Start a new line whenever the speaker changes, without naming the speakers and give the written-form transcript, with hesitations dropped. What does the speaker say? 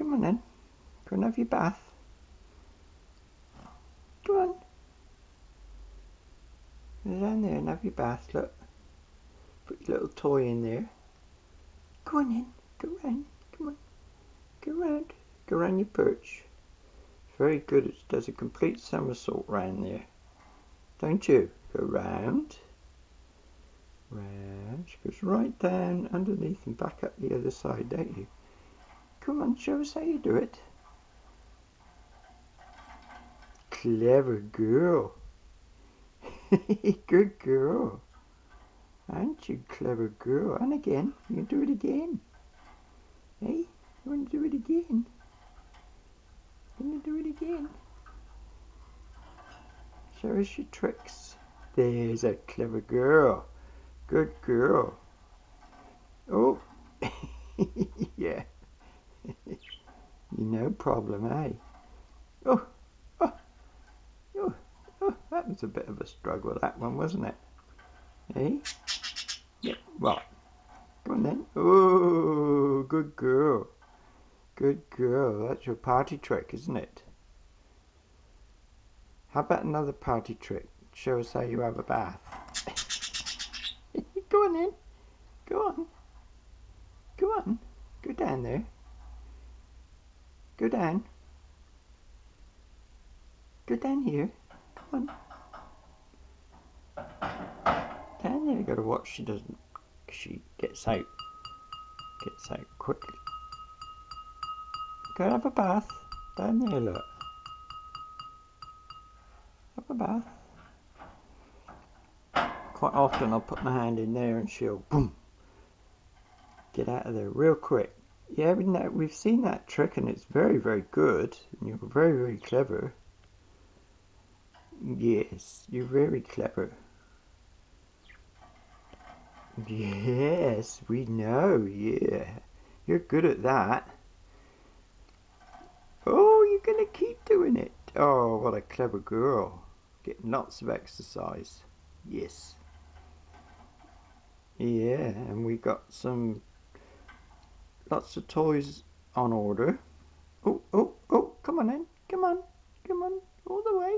Come on then. Go and have your bath. Go on. Go down there and have your bath, look. Put your little toy in there. Go on in. Go round. Come on. Go round. Go round your perch. Very good. It does a complete somersault round there. Don't you? Go round. Round. She goes right down underneath and back up the other side, don't you? Come on, show us how you do it. Clever girl. Good girl. Aren't you clever girl? And again. You can do it again. Hey, you want to do it again? You want to do it again? Show us your tricks. There's a clever girl. Good girl. Oh. Yeah. No problem, eh? Oh. Oh. Oh. Oh. That was a bit of a struggle, that one, wasn't it? Eh? Yep. Right. Go on then. Oh, good girl. Good girl. That's your party trick, isn't it? How about another party trick? Show us how you have a bath. Go on then. Go on. Go on. Go down there. Go down. Go down here. Come on. Down there. You gotta watch she doesn't. She gets out. Gets out quickly. Go have a bath. Down there, look. Have a bath. Quite often I'll put my hand in there and she'll boom. Get out of there real quick. Yeah, we've seen that trick and it's very, very good. And you're very, very clever. Yes, you're very clever. Yes, we know, yeah. You're good at that. Oh, you're going to keep doing it. Oh, what a clever girl. Getting lots of exercise. Yes. Yeah, and we got lots of toys on order. Oh, oh, oh, come on in. Come on, all the way.